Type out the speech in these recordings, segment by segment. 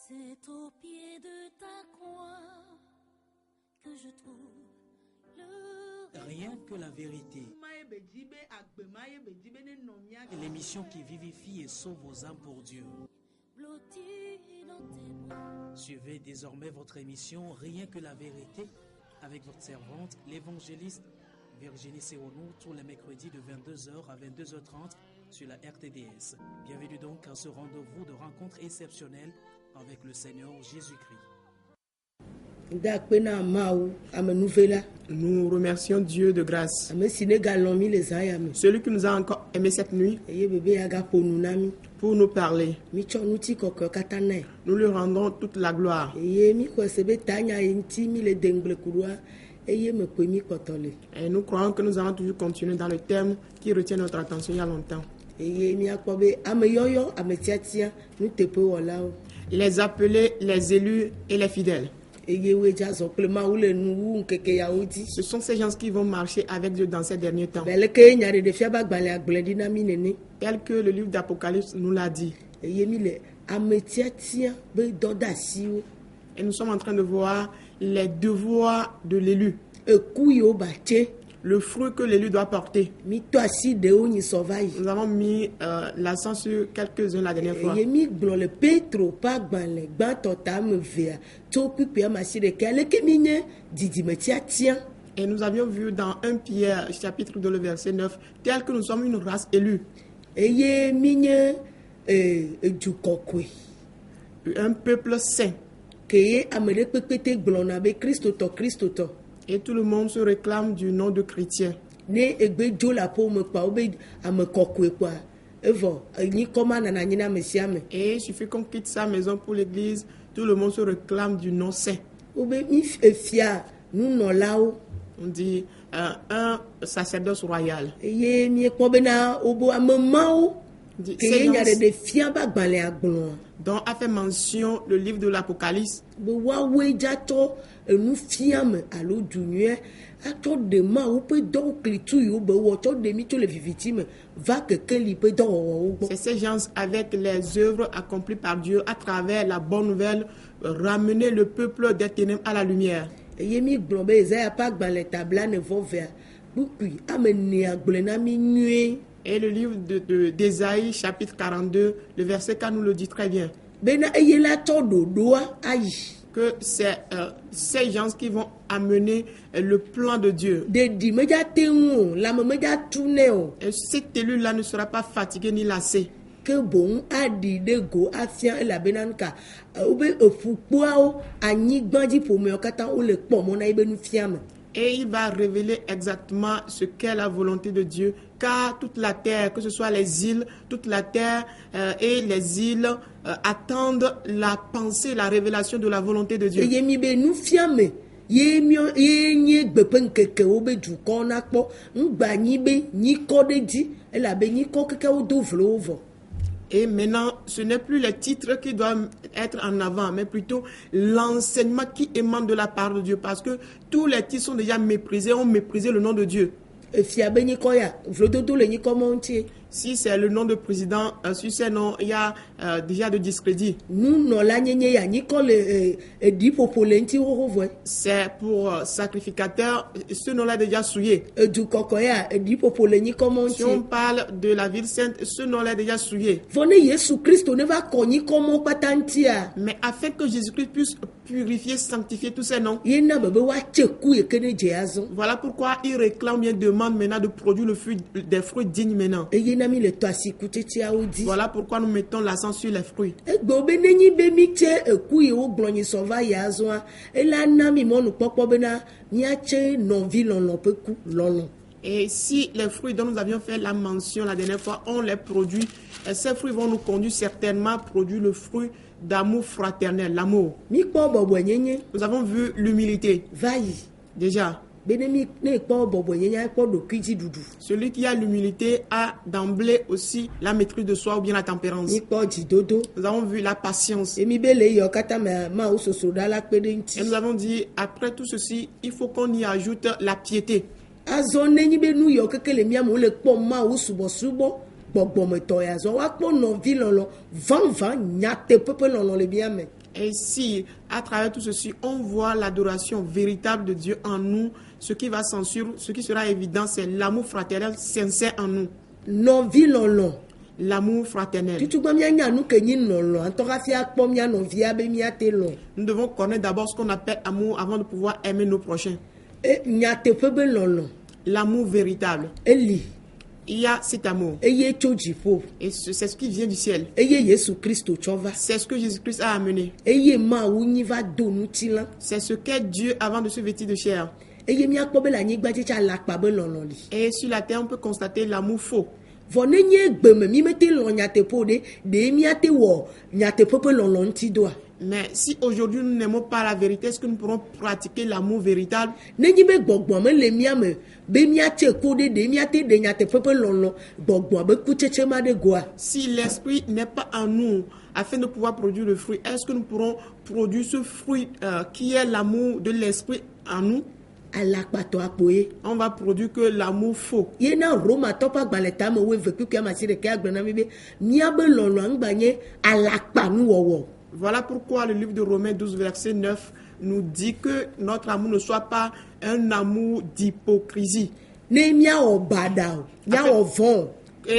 C'est au pied de ta croix que je trouve le Rien que la vérité. L'émission qui vivifie et sauve vos âmes pour Dieu. blotti dans tes bras. Suivez désormais votre émission Rien que la vérité avec votre servante, l'évangéliste Virginie Seonou, tous les mercredis de 22h à 22h30 sur la RTDS. Bienvenue donc à ce rendez-vous de rencontre exceptionnelle avec le Seigneur Jésus-Christ. Nous remercions Dieu de grâce. Celui qui nous a encore aimé cette nuit pour nous parler. Nous lui rendons toute la gloire. Et nous croyons que nous allons toujours continuer dans le thème qui retient notre attention il y a longtemps. Les appelés, les élus et les fidèles. Ce sont ces gens qui vont marcher avec Dieu dans ces derniers temps. Tel que le livre d'Apocalypse nous l'a dit. Et nous sommes en train de voir les devoirs de l'élu. Le fruit que l'élu doit porter. Nous avons mis l'accent sur quelques-uns la dernière fois. Et nous avions vu dans 1 Pierre, chapitre 2, le verset 9, tel que nous sommes une race élue. Un peuple saint. Et tout le monde se réclame du nom de chrétien. Et il suffit qu'on quitte sa maison pour l'église, tout le monde se réclame du nom saint. On dit un sacerdoce royal. Dont a fait mention le livre de l'Apocalypse. C'est ces gens avec les œuvres accomplies par Dieu à travers la bonne nouvelle, ramener le peuple des ténèbres à la lumière. Et le livre d'Ésaïe, chapitre 42, le verset 4 nous le dit très bien. Que c'est ces gens qui vont amener le plan de Dieu. Et cet élu-là ne sera pas fatigué ni lassé. Et il va révéler exactement ce qu'est la volonté de Dieu, car toute la terre, que ce soit les îles, toute la terre et les îles attendent la pensée, la révélation de la volonté de Dieu. Et maintenant, ce n'est plus les titres qui doivent être en avant, mais plutôt l'enseignement qui émane de la part de Dieu. Parce que tous les titres sont déjà méprisés, ont méprisé le nom de Dieu. Si c'est le nom de président, sur ces noms, il y a déjà de discrédit. C'est pour sacrificateur, ce nom-là est déjà souillé. Si on parle de la ville sainte, ce nom-là est déjà souillé. Mais afin que Jésus-Christ puisse purifier, sanctifier tous ces noms, voilà pourquoi il réclame, il demande maintenant de produire des fruits dignes maintenant. Voilà pourquoi nous mettons l'accent sur les fruits. Et si les fruits dont nous avions fait la mention la dernière fois, on les produit, ces fruits vont nous conduire certainement à produire le fruit d'amour fraternel, l'amour. Nous avons vu l'humilité. Déjà. Celui qui a l'humilité a d'emblée aussi la maîtrise de soi ou bien la tempérance. Nous avons vu la patience. Et nous avons dit, après tout ceci, il faut qu'on y ajoute la piété. Et si, à travers tout ceci, on voit l'adoration véritable de Dieu en nous, ce qui sera évident, c'est l'amour fraternel sincère en nous. Non vi lolo. L'amour fraternel. Nous devons connaître d'abord ce qu'on appelle amour avant de pouvoir aimer nos prochains. L'amour véritable. Il y a cet amour. Et c'est ce qui vient du ciel. C'est ce que Jésus-Christ a amené. C'est ce qu'est Dieu avant de se vêtir de chair. Et sur la terre, on peut constater l'amour faux. Mais si aujourd'hui nous n'aimons pas la vérité, est-ce que nous pourrons pratiquer l'amour véritable? Si l'esprit n'est pas en nous afin de pouvoir produire le fruit, est-ce que nous pourrons produire ce fruit qui est l'amour de l'esprit en nous? On va produire que l'amour faux. Voilà pourquoi le livre de Romains 12, verset 9 nous dit que notre amour ne soit pas un amour d'hypocrisie. Et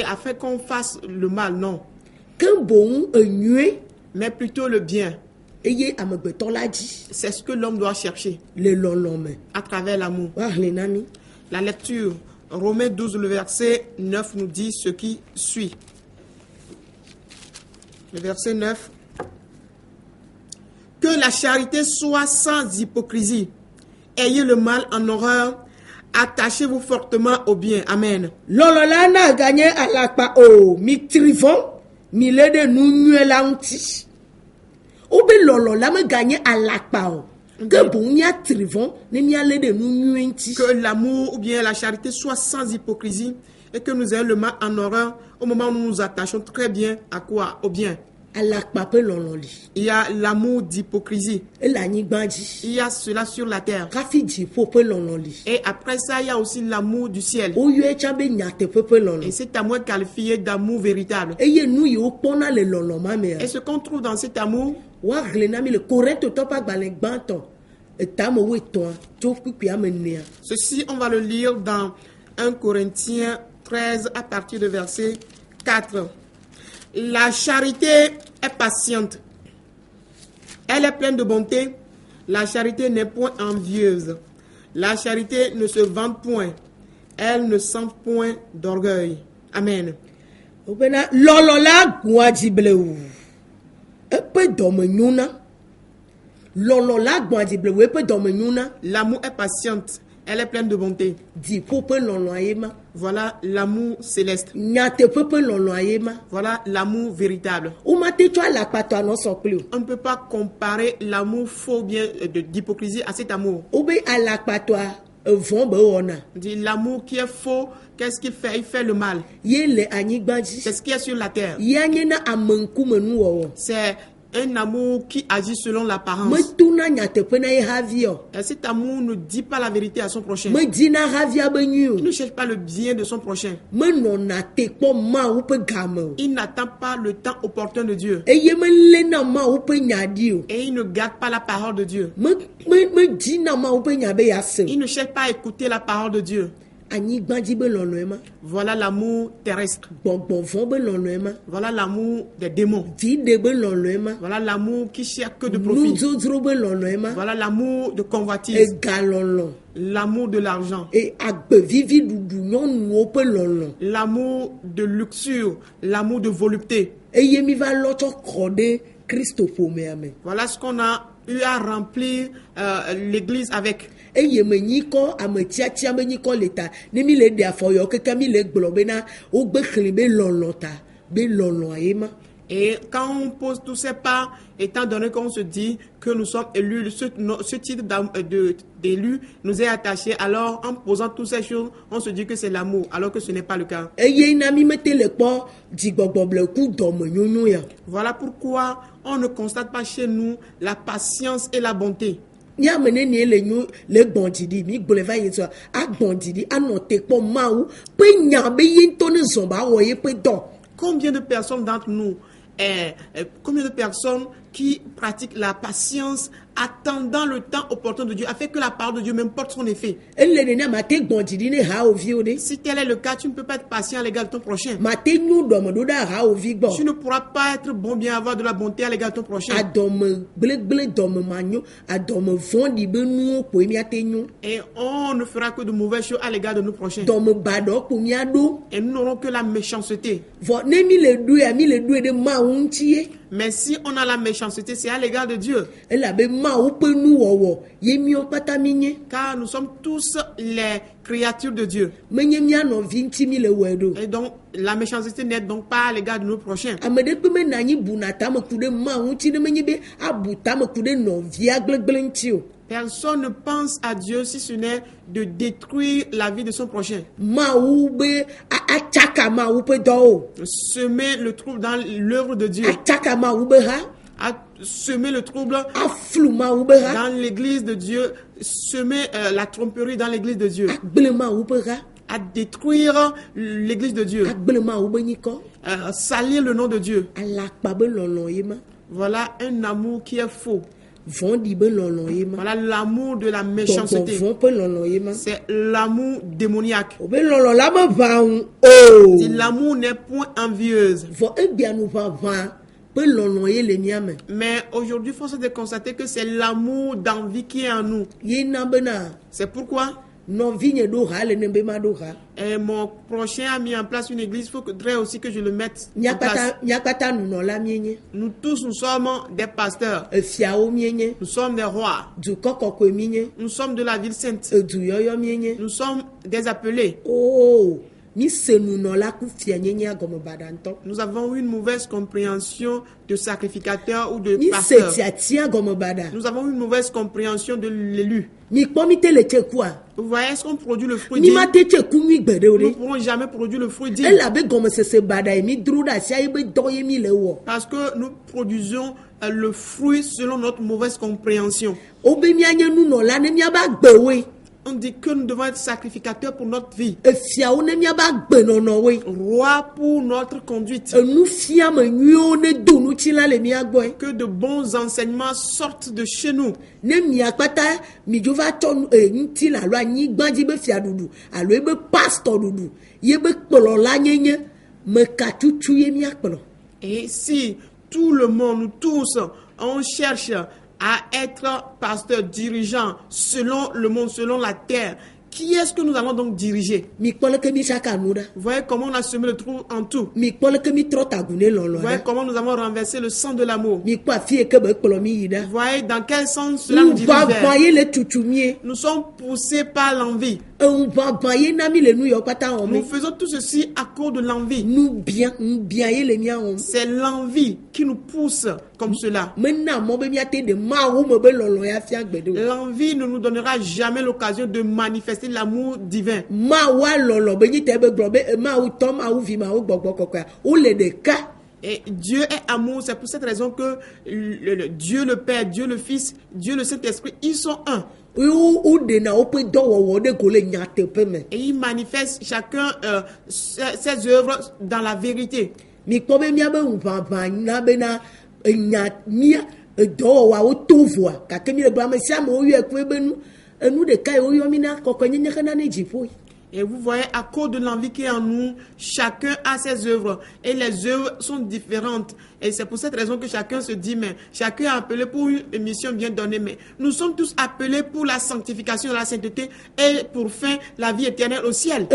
afin qu'on fasse le mal, non. Mais plutôt le bien. C'est ce que l'homme doit chercher à travers l'amour. La lecture, Romains 12, le verset 9 nous dit ce qui suit. Le verset 9. Que la charité soit sans hypocrisie. Ayez le mal en horreur. Attachez-vous fortement au bien. Amen. Lololana gagné à la pa o mi trivon mi lede nu nuela unti. Obe lolola me gagné à la pa o. Que bon ya trivon ne mi lede nu nuenti. Que l'amour ou bien la charité soit sans hypocrisie et que nous ayons le mal en horreur au moment où nous nous attachons très bien à quoi? Au bien. Il y a l'amour d'hypocrisie. Il y a cela sur la terre. Et après ça, il y a aussi l'amour du ciel. Et cet amour est qualifié d'amour véritable. Et ce qu'on trouve dans cet amour, ceci, on va le lire dans 1 Corinthiens 13 à partir de verset 4. La charité est patiente. Elle est pleine de bonté. La charité n'est point envieuse. La charité ne se vante point. Elle ne sent point d'orgueil. Amen. L'amour est patiente. Elle est pleine de bonté. Voilà l'amour céleste. Voilà l'amour véritable. On ne peut pas comparer l'amour faux bien d'hypocrisie à cet amour. L'amour qui est faux, qu'est-ce qu'il fait? Il fait le mal. C'est ce qui est sur la terre. C'est un amour qui agit selon l'apparence. Cet amour ne dit pas la vérité à son prochain. Il ne cherche pas le bien de son prochain. Il n'attend pas le temps opportun de Dieu. Et il ne garde pas la parole de Dieu. Il ne cherche pas à écouter la parole de Dieu. Voilà l'amour terrestre. Voilà l'amour des démons. Voilà l'amour qui cherche que de profit. Voilà l'amour de convoitise. L'amour de l'argent. L'amour de luxure. L'amour de volupté. Voilà ce qu'on a eu à remplir l'église avec. Et quand on pose tous ces pas, étant donné qu'on se dit que nous sommes élus, ce titre d'élu nous est attaché, alors en posant toutes ces choses, on se dit que c'est l'amour, alors que ce n'est pas le cas. Voilà pourquoi on ne constate pas chez nous la patience et la bonté. Combien de personnes d'entre nous, combien de personnes qui pratique la patience, attendant le temps opportun de Dieu, afin que la parole de Dieu même porte son effet. Si tel est le cas, tu ne peux pas être patient à l'égard de ton prochain. Tu ne pourras pas être bon, bien avoir de la bonté à l'égard de ton prochain. Et on ne fera que de mauvaises choses à l'égard de nos prochains. Et nous n'aurons que la méchanceté. Mais si on a la méchanceté, c'est à l'égard de Dieu. Car nous sommes tous les créatures de Dieu. Et donc, la méchanceté n'est donc pas à l'égard de nos prochains. Personne ne pense à Dieu si ce n'est de détruire la vie de son prochain. Semer le trouble dans l'œuvre de Dieu. Semer le trouble dans l'église de Dieu. Semer la tromperie dans l'église de Dieu. À détruire l'église de Dieu. Salir le nom de Dieu. Voilà un amour qui est faux. Voilà l'amour de la méchanceté. C'est l'amour démoniaque. L'amour n'est point envieuse. Mais aujourd'hui, il faut se constater que c'est l'amour d'envie qui est en nous. C'est pourquoi et mon prochain a mis en place une église, il faudrait aussi que je le mette en place. Nous tous, nous sommes des pasteurs. Nous sommes des rois. Nous sommes de la ville sainte. Nous sommes des appelés. Nous avons eu une mauvaise compréhension de sacrificateur ou de pasteur. Nous avons eu une mauvaise compréhension de l'élu. Vous voyez, est-ce qu'on produit le fruit digne? Nous ne pourrons jamais produire le fruit digne. Parce que nous produisons le fruit selon notre mauvaise compréhension. On dit que nous devons être sacrificateurs pour notre vie. Roi pour notre conduite. Que de bons enseignements sortent de chez nous. Et si tout le monde, nous tous, on cherche à être pasteur, dirigeant, selon le monde, selon la terre, qui est-ce que nous allons donc diriger? Vous voyez comment on a semé le trou en tout. Vous voyez comment nous avons renversé le sang de l'amour. Vous voyez dans quel sens cela nous dirige vers. Nous sommes poussés par l'envie. Nous faisons tout ceci à cause de l'envie. C'est l'envie qui nous pousse comme cela. L'envie ne nous donnera jamais l'occasion de manifester l'amour divin. Et Dieu est amour, c'est pour cette raison que Dieu le Père, Dieu le Fils, Dieu le Saint-Esprit, ils sont un. Et ils manifestent chacun ses œuvres dans la vérité. Et vous voyez, à cause de l'envie qui est en nous, chacun a ses œuvres. Et les œuvres sont différentes. Et c'est pour cette raison que chacun se dit, mais chacun est appelé pour une mission bien donnée. Mais nous sommes tous appelés pour la sanctification, la sainteté et pour fin la vie éternelle au ciel.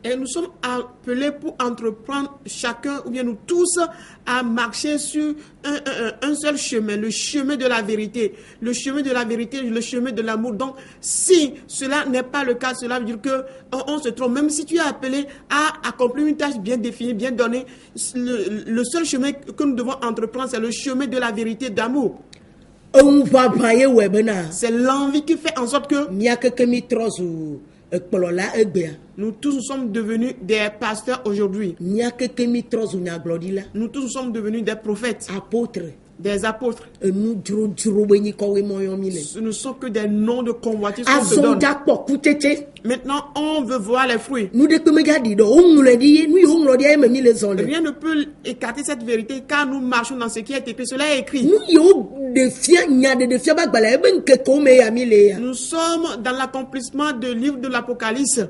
Et nous sommes appelés pour entreprendre chacun, ou bien nous tous, à marcher sur un seul chemin, le chemin de la vérité. Le chemin de la vérité, le chemin de l'amour. Donc, si cela n'est pas le cas, cela veut dire qu'on se trompe. Même si tu es appelé à accomplir une tâche bien définie, bien donnée, le seul chemin que nous devons entreprendre, c'est le chemin de la vérité d'amour. C'est l'envie qui fait en sorte que nous tous nous sommes devenus des pasteurs aujourd'hui. Nous tous nous sommes devenus des prophètes, des apôtres. Enu dro be nyi ko we moyo mi le. Ce ne sont que des noms de convoitise qu'on se donne. Azonja po kutete. Maintenant, on veut voir les fruits. Nu de keme ga di do o ngle di nu yo ngle di e me mi le zonde. Rien ne peut écarter cette vérité car nous marchons dans ce qui est écrit. Cela est écrit. Nu yo de fia nya de fia ba gbala e ben ke ko me ya mi le ya. Nous sommes dans l'accomplissement du livre de l'Apocalypse.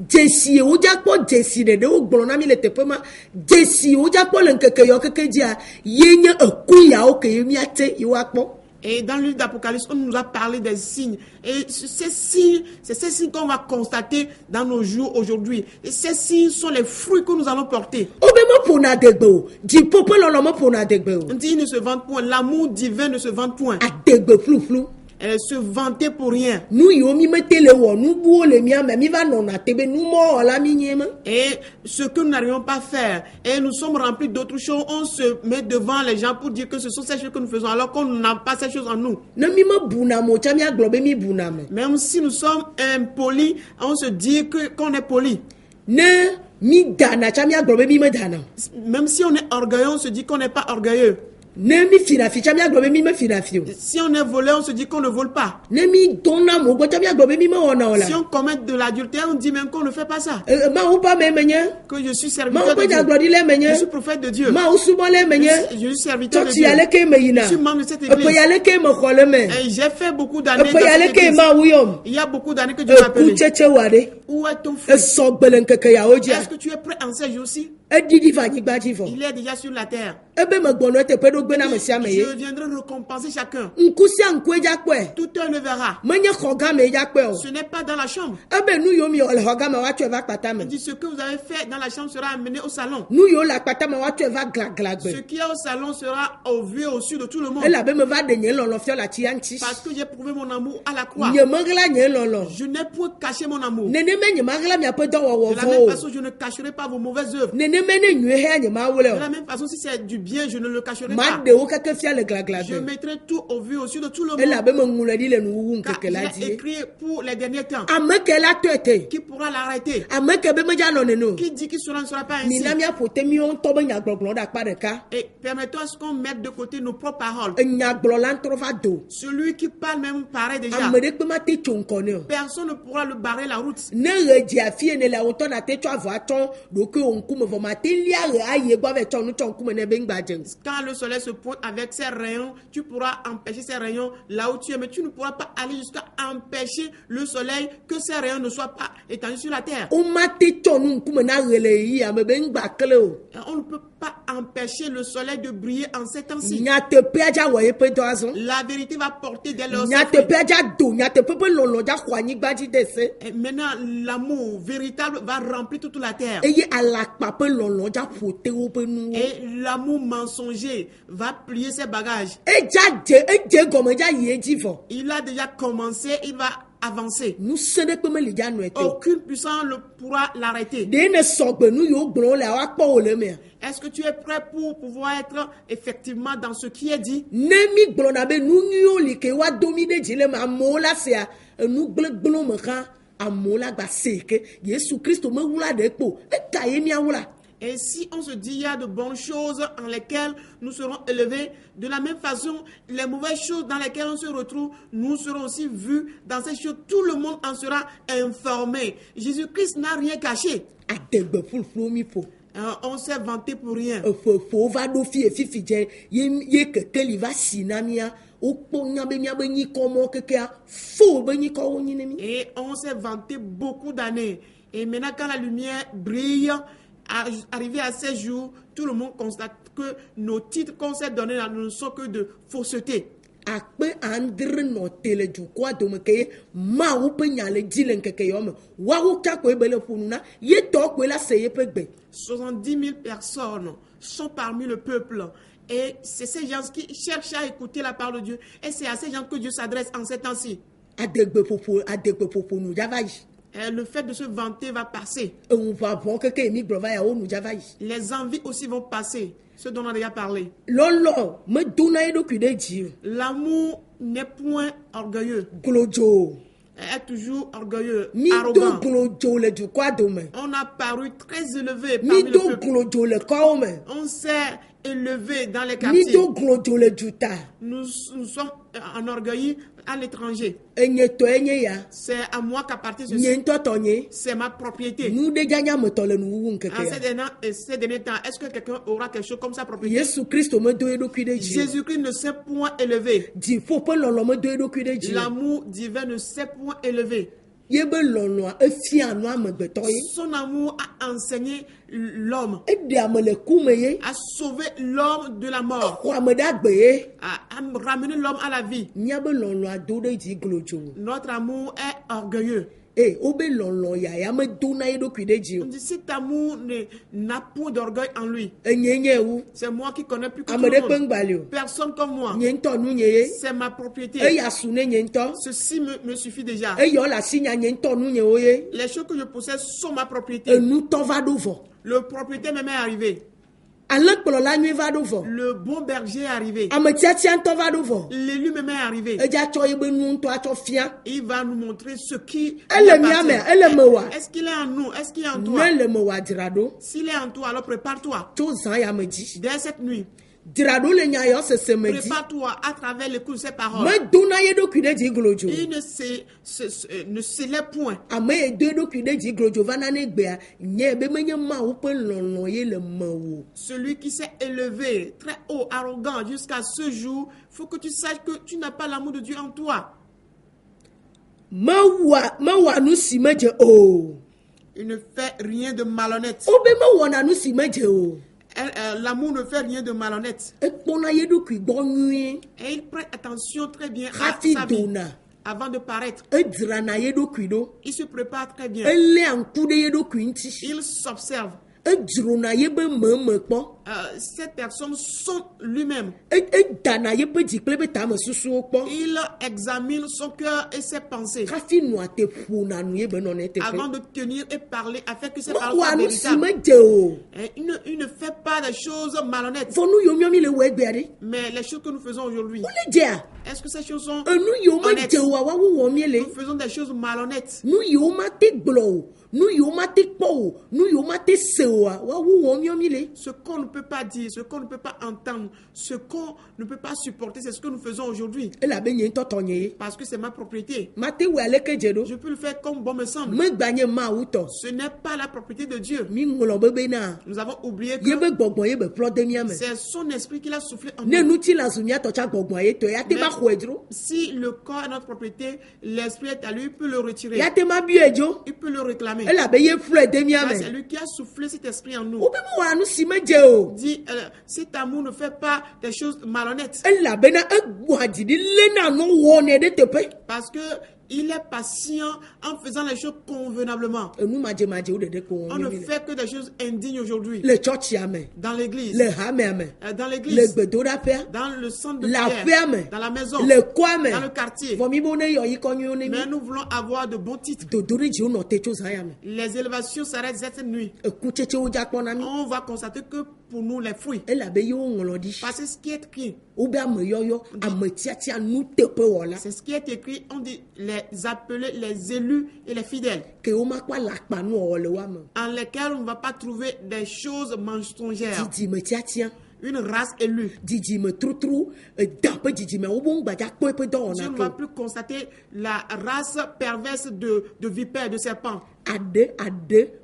Jesi o ja po jesi de o gbolo na mi le te pema. Jesi o ja po le nkeke yo keke dia ye nya eku ya o ke mi ate yo akpo. Et dans le livre d'Apocalypse, on nous a parlé des signes. Et ces signes, c'est ces signes qu'on va constater dans nos jours aujourd'hui. Et ces signes sont les fruits que nous allons porter. Obema pona degbe o. Di popo lolo mo pona degbe o. On dit, il ne se vante point. L'amour divin ne se vante point. Adegbe flou. Elle se vantait pour rien. Nu yo mi metele wo nu buo le mi ama mi va nona tebe nu mo la mi nyema. Et ce que nous n'arrivons pas à faire, et nous sommes remplis d'autres choses, on se met devant les gens pour dire que ce sont ces choses que nous faisons, alors qu'on n'a pas ces choses en nous. Ne mi ma buna mo cha mi aglobe mi buna me. Même si nous sommes impolis, on se dit qu'on est poli. Ne mi dana cha mi aglobe mi me dana. Même si on est orgueilleux, on se dit qu'on n'est pas orgueilleux. Ne mi finafi cha mi aglobe mi me finafi. Si on est voleur, on se dit qu'on ne vole pas. Ne mi dona mo go cha mi aglobe mi me ona ola. Si on commet de l'adultère, on dit même qu'on ne fait pas ça. Ma ou pas me menye. Que je suis Ma serviteur ou de pas Dieu. le menye. Je suis prophète de Dieu. Ma ou sumo le menye. Je suis serviteur de Tu Dieu. yale ke me yina. Je suis membre de cette E pe église. yale ke me khole me. Et j'ai fait beaucoup E d'années pe dans yale cette ke église. ma uyom. Il y a beaucoup d'années que Dieu m'a E appelé. ku cheche wade. Où est ton E fruit? so gbele nkeke ya oji. Est-ce que tu es prêt en ces jours-ci? E didi va nyigba ji fo. Il est déjà sur la terre. E be me gbono te pe do gbe na me sia me ye. Je viendrai récompenser chacun. Nkusia nkwe ja kwe. Tout un le verra. Menye khoga me ja kwe o. Ce n'est pas dans la chambre. E be nu yo mi o le khoga me wa tu va kpata me. Il dit ce que vous avez fait dans la chambre sera amené au salon. Nu yo la kpata me wa tu va gla Ce gbe. qui est au salon sera au vu au su de tout le monde. E la be me va de nye lolo fio la ti anti. Parce que j'ai prouvé mon amour à la croix. Nye mangla nye lolo. Je n'ai point caché mon amour. Nene me nye mangla mi ape do wo De la même vo. façon, je ne cacherai pas vos mauvaises œuvres. Nene me ne nyue he nye ma wole De o. la même façon, si c'est du bien, je ne le cacherai Ma pas. de o keke fia le gla Je gbe. mettrai tout au vu au su de tout le E la monde. be me ngule di le nu wu Car nkeke il la a di. écrit pour les derniers temps. Ameke la tete. Qui pourra l'arrêter? Ameke be me ja no neno. Qui dit qu'il ne sera pas ainsi? Ni na mi apote mi on to be nya gbogblo da pa de ka. Et permettons à ce qu'on mette de côté nos propres paroles. E nya gblo la ntro va do. Celui qui parle même paraît déjà. Amede pe ma te chonkone o. Personne ne pourra le barrer la route. Ne reji afie ne la onto na te twa vo aton do ke onku me vo ma te lia re aye gbo ve ton ton ku me ne be ngba je. Quand le soleil se pointe avec ses rayons, tu pourras empêcher ses rayons là où tu es, mais tu ne pourras pas aller jusqu'à empêcher le soleil que ses rayons ne soient pas étendus sur la terre. O ma te ton nku me na rele yi ame be ngba kle o. Et on ne peut pas empêcher le soleil de briller en ces temps-ci. Nya te pe aja wo ye pe do azon. La vérité va porter dès leurs Nya te pe aja do, nya te pe lolo ja kwa ni gba ji dese. Et maintenant, l'amour véritable va remplir toute la terre. Eye ala pa pe lolo ja fote o pe nu. Et l'amour mensonger va plier ses bagages. E je gomo ja ye ji fo. Il a déjà commencé, il va avancer. Nu sede pe me li ja no ete. Aucune puissance ne pourra l'arrêter. De ne sogbe nu yo gblo le wa po o le me. Est-ce que tu es prêt pour pouvoir être effectivement dans ce qui est dit? Ne mi gblo na be nu nyo li ke wa domine ji le ma mo la se a nu gblo me kan amola gba se ke Yesu Kristo me wula de po. E ka ye mi awula. Et si on se dit il y a de bonnes choses en lesquelles nous serons élevés, de la même façon, les mauvaises choses dans lesquelles on se retrouve, nous serons aussi vus dans ces choses. Tout le monde en sera informé. Jésus-Christ n'a rien caché. Adegbe fulflu mi fo. On s'est vanté pour rien. Fo va do fi fifi je ye keke li va sinamia o po nya be nyi komo keke a fo be nyi ko nyi ne mi. Et on s'est vanté beaucoup d'années. Et maintenant, quand la lumière brille, arrivé à ces jours, tout le monde constate que nos titres qu'on s'est donnés là ne sont que de fausseté. Akpe andre no tele ju kwa do me ke ma wo pe nya le di le nkeke yo me wa wo ka ko ebele funu na ye to ko la se ye pe gbe 70 000 personnes sont parmi le peuple. Et c'est ces gens qui cherchent à écouter la parole de Dieu. Et c'est à ces gens que Dieu s'adresse en ces temps-ci. adegbe popo nu java yi. Le fait de se vanter va passer. On va voir que mi brova ya o nu java yi. Les envies aussi vont passer. Ce dont on a déjà parlé. Lolo me dona e do kude ji. L'amour n'est point orgueilleux. Glojo. Est toujours orgueilleux, Mi arrogant. do glojo le du kwa do me. On a paru très élevé Mi parmi le do peuple. glojo le kwa o me. On s'est élevés dans les mi quartiers. do glodzo le duta Nous sommes enorgueillis à l'étranger. enye tɔ enye ya C'est à moi qu'appartient nye ceci. ŋutɔ tɔ nye C'est ma propriété. nu ɖe dza nyametɔ le nuwuwu En ŋkeke ya ces derniers temps, est-ce que quelqu'un aura quelque chose comme sa propriété? yesu kristo medo eɖokui ɖe dzi o. Jésus-Christ ne s'est point élevé. dziƒo ƒe lɔlɔ medo eɖokui ɖe dzi o. L'amour divin ne s'est point élevé. ye be lɔlɔa efia nu amegbetɔ ye Son amour a enseigné l'homme, eɖe ame le ku me ye a sauvé l'homme de la mort, exɔ ame ɖe agbe ye a ramené l'homme à la vie. míabe lɔlɔa do ɖe dzi glodzo Notre amour est orgueilleux. wobe lɔlɔ yaya medona eɖokui ɖe dzi On o dit, cet amour n'a point d'orgueil en lui. enye nye wu C'est moi qui connais plus que tout ame le ɖe ƒe monde. ŋgbali o Personne comme moi. nye ŋutɔ nu nye ye C'est ma propriété. eya su ne nye ŋutɔ Ceci me suffit déjà. eyɔ le asi nya nye ŋutɔ nu nye wo ye Les choses que je possède sont ma propriété. enutɔ va ɖo vɔ Le propriétaire même est arrivé. alẽkplɔla nyui va ɖo vɔ Le bon berger est arrivé. ame tiatia ŋutɔ va ɖo vɔ L'élu même est arrivé. edza tsɔ yebe nu ŋutɔ atsɔ fia Il va nous montrer ce qui ele lui mia me appartient. ele me wa Est-ce qu'il est en nous? Est-ce qu'il est en toi? ne le me wa dzra ɖo S'il est en toi, alors prépare-toi. tso zã ya me dzi Dès cette nuit, dzra ɖo le nya yɔ sese me dzi prépare-toi à travers l'écoute de ces paroles. medona ye ɖokui ɖe dzi glodzo Il ne s'élève point. ame ye do eɖokui ɖe dzi glodzo va na ne gbea nye be menye mawu ƒe lɔlɔ ye le me wo Celui qui s'est élevé très haut, arrogant jusqu'à ce jour, il faut que tu saches que tu n'as pas l'amour de Dieu en toi. mewɔa nu si medze o Il ne fait rien de malhonnête. wobe mewɔna nu si medze o L'amour ne fait rien de malhonnête. ekpɔna ye ɖokui gbɔ nyuie Et il prête attention très bien à hafi sa vie dona avant de paraître. edzrana ye ɖokui ɖo Il se prépare très bien. eléa ŋku ɖe ye ɖokui ŋuti Il s'observe. edzrona ye be meme kpɔ Cette personne sont lui-même. edana ye ƒe dzi kple be tame susuwo kpɔ Il examine son cœur et ses pensées hafi nua te ƒona nu ye be nɔne avant teƒe de tenir et parler afin que ces paroles mewɔa soient nu si véritables. medze o Et il ne fait pas des choses malhonnêtes. fɔ nu yiwo miɔmi le wɔ egbea ɖe Mais les choses que nous faisons aujourd'hui, wole dzea est-ce que ces choses sont enu yiwo honnêtes? medze oa woawo wɔ mie le Nous faisons des choses malhonnêtes. nu yiwo mate gblɔ o nu yiwo mate kpɔ o nu yiwo mate se oa woawo wɔ miɔmi le Ce qu'on ne peut pas dire, ce qu'on ne peut pas entendre, ce qu'on ne peut pas supporter, c'est ce que nous faisons aujourd'hui. elabe nye ŋutɔ tɔ nye ye Parce que c'est ma propriété. mate wɔ aleke dze ɖo Je peux le faire comme bon me semble. megba nye mawu tɔ Ce n'est pas la propriété de Dieu. mi ŋlɔ bebena Nous avons oublié ye que be gbɔgbɔ ye be ƒlɔ de mia me c'est son esprit qui l'a soufflé en ne nous. nuti la zu miatɔ tsa gbɔgbɔa ye tɔ ya te ma xɔe dzro Si le corps est notre propriété, l'esprit est à lui, il peut le retirer. ya te ma bue dzo Il peut le réclamer. elabe ye ƒlɔe de mia Car me c'est lui qui a soufflé cet esprit en nous. wobe mewɔa nu si medze o Dit, cet amour ne fait pas des choses malhonnêtes. elabena egbɔa dzi ɖi lena nu wɔnɛ ɖe teƒe Parce que il est patient en faisant les choses convenablement. enu madzemadze wo ɖeɖe ko On wɔ ne mi le fait que des choses indignes aujourd'hui. le tsɔtsia me Dans l'église, le hamea me dans le l'église, gbedoɖaƒea dans le centre de le aƒea prière, me dans la maison, le koa me dans le quartier. vɔ mi bo ne yɔ yi kɔ nyuiwo ne mi Mais nous voulons avoir de bons titres. dodo ɖe dzi wonɔ te tso zã ya me Les élévations s'arrêtent cette nuit. ekutsetsewo dza kpɔna mi On va constater que pour nous, les fruits, elabe ye woŋlɔ ɖi parce que ce qui est écrit, wobe ameyɔyɔ ame tiatia nu teƒe wɔla c'est ce qui est écrit, on dit les appelés, les élus et les fidèles, ke womakpɔ alakpanu wɔwɔ le wa me en lesquels on ne va pas trouver des choses mensongères. dzidzime tiatia Une race élue. dzidzime trutru da ƒe dzidzime wo bo ŋgbadza kpɔe ƒe Dieu dɔwɔna ne ke va o. plus constater la race perverse de vipères, de serpents. ade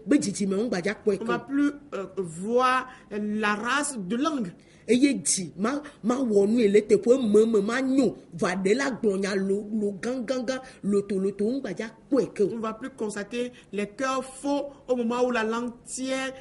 be dzidzime wo ŋgbadza kpɔe On ne va ke o. plus voir la race de langue. eye dzi ma wɔ nu ele teƒe meme ma nyo va ɖe la gblɔnya lo gãgãgã lotoloto wo ŋgbadza kpɔe ke On o. ne va plus constater les cœurs faux au moment où la langue tient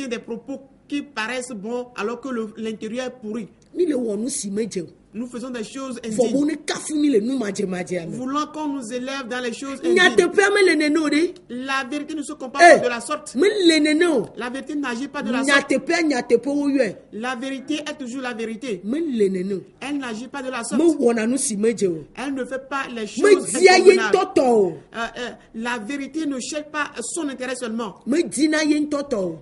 des propos qui paraissent bons alors que l'intérieur est pourri. mi le wɔ nu si medze o. Nous faisons des choses vɔ bo indignes. ne kafu mi le nu madzemadzea Nous me. voulons qu'on nous élève dans les choses indignes. nyateƒea me le nene o ɖe. La vérité ne se compare Eh, pas de la sorte. me le nene o. La vérité n'agit pas de la sorte. nyateƒea wo yɔe. La vérité est toujours la vérité. me le nene o. Elle n'agit pas de la me sorte. wɔna nu si medze o. Elle ne fait pas les me choses dia ye inconvenables. ŋutɔ tɔ o. La vérité ne cherche pas son intérêt seulement. me dina ye ŋutɔ tɔ o.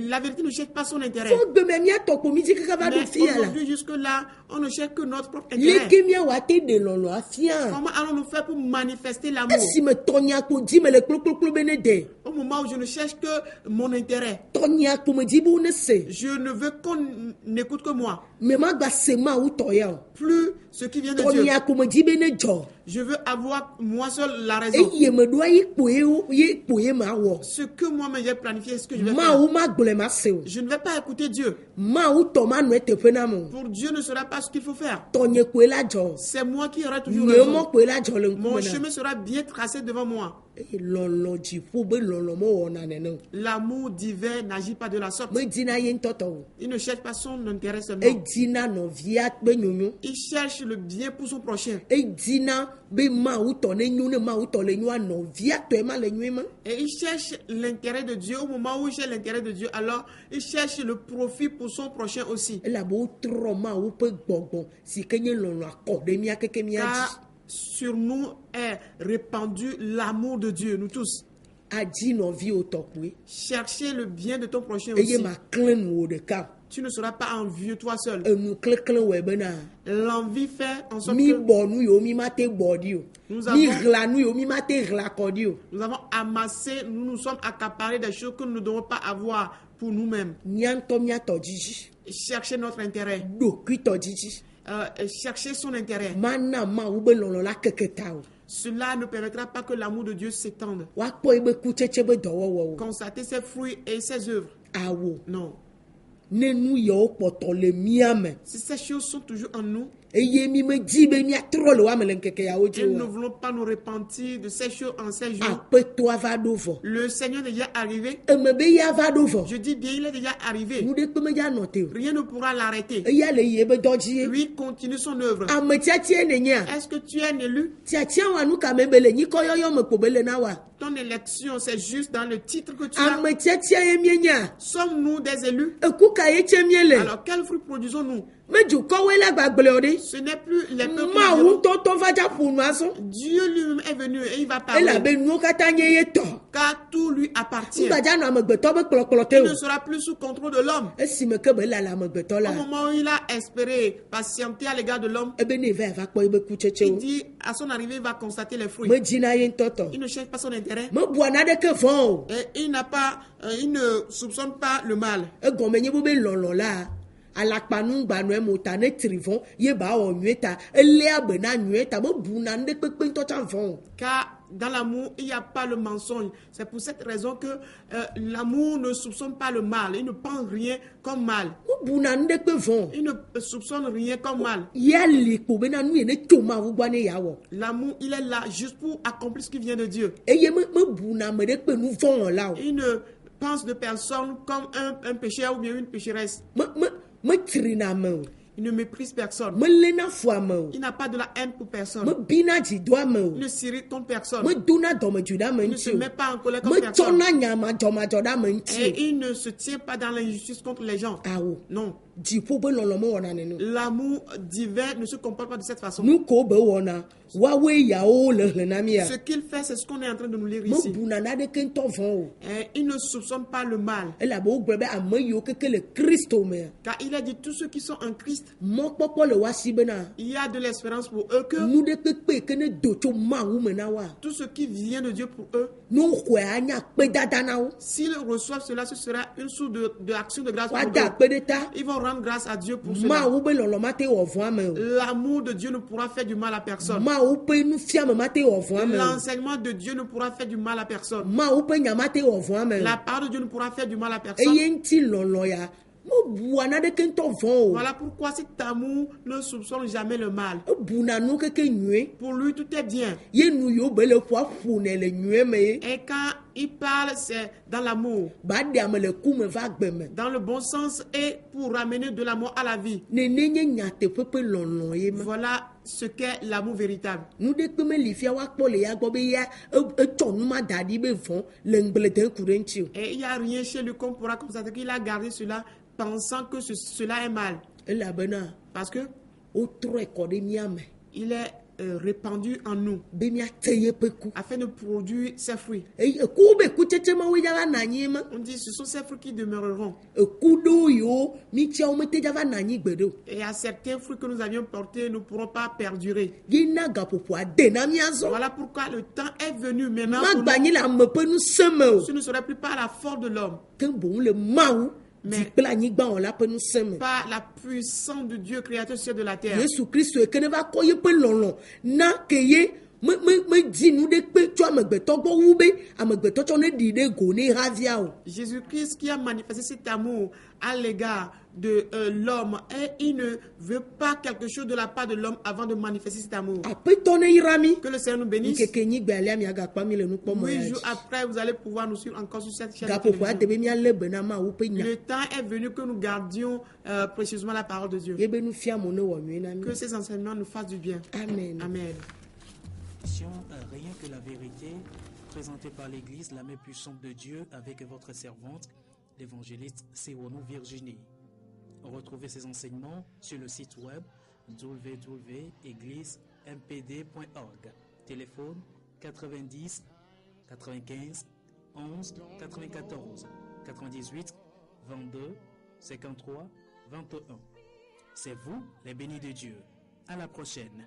La vérité ne cherche pas son intérêt. fo gbeme miatɔ kpo mi dzi kaka va Mais ɖo fi ya la. aujourd'hui, jusque-là, on ne cherche que notre notre propre intérêt. leke miawate de lɔlɔ afia Comment allons-nous faire pour manifester l'amour esime tɔnyakpo di me le kplokplokplo be ne de au moment où je ne cherche que mon intérêt? tɔnyakpo me di be wo ne se Je ne veux qu'on n'écoute que moi. me magba se mawu tɔ ya o Plus ce qui vient de Dieu. tɔnyakpo me di be ne dzɔ Je veux avoir moi seul la raison. eye me ɖo ayi kpo ye ma wɔ Ce que moi-même j'ai planifié, ce que je vais faire. mawu ma gblɔe ma se o Je ne vais pas écouter Dieu. mawu tɔ ma nɔ teƒe na me o Pour Dieu ne sera pas ce qu'il faut faire. tɔnye koe la dzɔ C'est moi qui aurai toujours nye raison. mɔ koe la dzɔ le Mon ŋkume na chemin sera bien tracé devant moi. eye lɔlɔ dziƒo be lɔlɔ mewɔna nene o L'amour divin n'agit pas de la sorte. medina ye ŋutɔ tɔ o Il ne cherche pas son intérêt seulement. edina nɔvia be nyonyo Il cherche le bien pour son prochain. edina be mawu tɔ ne nyo ne mawu tɔ le nyoa nɔvia tɔe ma le nyoe ma Et il cherche l'intérêt de Dieu. Au moment où il cherche l'intérêt de Dieu, alors il cherche le profit pour son prochain aussi. elabe wotrɔ mawu ƒe gbɔgbɔ si ke nye lɔlɔ akɔ ɖe mía keke mía dzi Car sur nous est répandu l'amour de Dieu, nous tous. adi nɔviwo tɔ koe Chercher le bien de ton prochain eye aussi. maklẽ nu wo ɖeka Tu ne seras pas envieux toi seul. enu klẽklẽ wɔe bena L'envie fait en sorte mi que bɔ nu yiwo mi mate bɔ ɖi o Nous mi avons- ɣla nu yiwo mi mate ɣla kɔ ɖi o nous avons amassé, nous nous sommes accaparés des choses que nous ne devons pas avoir pour nous-mêmes. mía ŋutɔ mía tɔ dzidzi Chercher notre intérêt. ɖokui tɔ dzidzi Chercher son intérêt. mana mawu be lɔlɔ la keke ta o Cela ne permettra pas que l'amour de Dieu s'étende. woakpɔ yi be kutsetse be dɔwɔwɔ o Constater ses fruits et ses œuvres. awo Non. ne nu yewo kpɔtɔ le mía me Si ces choses sont toujours en nous, eye mi medi be míatrɔ le woame le ŋkeke yawo dzi et nous ne o voulons pas nous repentir de ces choses en ces jours. aƒetɔa va ɖo vɔ Le Seigneur est déjà arrivé. eme be ya va ɖo vɔ Je dis bien, il est déjà arrivé. nu ɖekpe medza nɔ te o Rien ne pourra l'arrêter. eya le yie be dɔ dzi ye Lui continue son œuvre. ame tiatie nenya Est-ce que tu es un élu? tiatia wa nu kame be le nyikɔyɔyɔ me kpo be le na wa Ton élection, c'est juste dans le titre que tu as. ame tiatia ye mienya Sommes-nous des élus? eku ka ye tse mie le Alors, quels fruits produisons-nous? medzukɔwoe la gbagblẽ o ɖe Ce n'est plus les peuples. qui mawu diront, ŋutɔtɔ va dza ƒo nua sɔn Dieu lui-même est venu et il va parler. elabe nuwo katã nye ye tɔ Car tout lui appartient. ŋgbadza nɔ amegbetɔ be kplɔkplɔ te Il o ne sera plus sous contrôle de l'homme. esime ke be lala amegbetɔ Au la moment où il a espéré patienter à l'égard de l'homme, ebe ne va va kpɔ ebe kutsetse il o dit à son arrivée, il va constater les fruits. medzina ye ŋutɔtɔ Il ne cherche pas son intérêt. mebua naɖeke vɔ o Et il ne soupçonne pas le mal. egɔme nye be lɔlɔ la alakpanu gbanɔe mo ta ne tri vɔ ye ba wɔ nyuie ta eléa be na nyuie ta mebuna nu ɖe kpekpe ŋutɔ tsa vɔ o Car dans l'amour, il n'y a pas le mensonge. C'est pour cette raison que l'amour ne soupçonne pas le mal. Il ne pense rien comme mal. mebuna nu ɖe kpe vɔ o Il ne soupçonne rien comme mal. ya li kpo bena nu ye ne tso mawu gbɔ ne ya wɔ L'amour, il est là juste pour accomplir ce qui vient de Dieu. eye mebuna ame ɖe kpe nu vɔ wɔ la o Il ne pense de personne comme un pécheur ou bien une pécheresse. metrina ame o Il ne méprise personne. melena fu ame o Il n'a pas de la haine pour personne. mebina dzido ame o Il ne s'irrite contre personne. medona dɔmedzoe ɖe ame Il ne se ŋuti met o pas en colère contre personne. metsɔna nyamadzɔmadzɔ ɖe ame ŋuti Et il ne se tient pas dans l'injustice contre les gens. o awo Non. dziƒo be lɔlɔ mewɔna nene o L'amour divin ne se comporte pas de cette façon. nu ko be wɔna woawoe yawo le hle na mia Ce qu'il fait, c'est ce qu'on est en train de nous lire ici. mebuna naɖeke ŋutɔ vɔ o Et il ne soupçonne pas le mal. elabe wogblɔ be ame yiwo keke le kristo mea Car il a dit tous ceux qui sont en Christ, mɔkpɔkpɔ le woasi bena il y a de l'espérance pour eux que nu ɖe kpekpe ke ne do tso mawu me na woa tout ce qui vient de Dieu pour eux, ne woxɔe anya kpedada na wo s'ils reçoivent cela, ce sera une source de action de grâce pour woada eux. akpe ɖe ta Ils vont rendre grâce à Dieu pour cela. mawu be lɔlɔ mate wɔ vɔ ame o L'amour de Dieu ne pourra faire du mal à personne. mawu ƒe nufiame mate wɔ vɔ ame o L'enseignement de Dieu ne pourra faire du mal à personne. mawu ƒe nya mate wɔ vɔ ame La o parole de Dieu ne pourra faire du mal à personne. eye ŋuti lɔlɔ ya mebua naɖeke ŋutɔ vɔ o Voilà pourquoi cet amour ne soupçonne jamais le mal. ebuna nu keke nyuie Pour lui, tout est bien. ye nu yiwo be le ƒoa ƒone le nyuie me ye Et quand il parle, c'est dans l'amour, ba ɖe ame le ku me va gbe me dans le bon sens et pour ramener de l'amour à la vie. nene nye nyateƒe ƒe lɔlɔ ye ma Voilà ce qu'est l'amour véritable. nu ɖekpe meli fia woakpɔ le ya gbɔ be ya etsɔ nu ma da ɖi be vɔ le ŋgble ku ɖe ŋuti o Et il n'y a rien chez lui qu'on pourra constater qu'il a gardé cela pensant que cela est mal. elabena Parce que wotrɔe kɔ ɖe mía me il est répandu en nous be míate yeƒe ku. afin de produire ces fruits. Eku be kutsetse mawoe dzava nɔ anyi ma. On dit ce sont ces fruits qui demeureront. Eku ɖewo yiwo mítiawo mete dzava nɔ anyi gbe ɖe o. Et à certains fruits que nous avions portés ne pourront pas perdurer. Yina gaƒoƒoa de na míazɔ. Voilà pourquoi le temps est venu maintenant pour Magba nous. nyi le ame ƒe nusẽ me o. Ce ne serait plus par la force de l'homme, Ke boŋ le Mawu Mais- dzi kple anyigba wɔla ƒe nusẽ me. par la puissance de Dieu créateur du ciel de la terre. Yesu Kristo yi ke ne va kɔ yeƒe lɔlɔ na ke ye medzi nu ɖekpe tso amegbetɔ gbɔ wu be amegbetɔ tsɔ ne ɖi ɖe go ne havia o. Jésus-Christ qui a manifesté cet amour à l'égard de l'homme et il ne veut pas quelque chose de la part de l'homme avant de manifester cet amour. Aƒetɔ ne yra mi. Que le Seigneur nous bénisse. Nkeke nyigbe alia miagakpa mi le nukpɔmɔ 8 ya jours dzi. après, vous allez pouvoir nous suivre encore sur cette chaîne. de Gaƒoƒoa de télévision. be míalé be na Mawu ƒe nya. Le temps est venu que nous gardions précisément la parole de Dieu. Ye be nufia mo ne wɔ nyuie na mi. Que ces enseignements nous fassent du bien. Amen. Amen. Rien que la vérité, présentée par l'Église, la main puissante de Dieu, avec votre servante, l'évangéliste Céronou Virginie. Retrouvez ces enseignements sur le site web www.églisempd.org. Téléphone 90 95 11 94 98 22 53 21. C'est vous les bénis de Dieu. À la prochaine.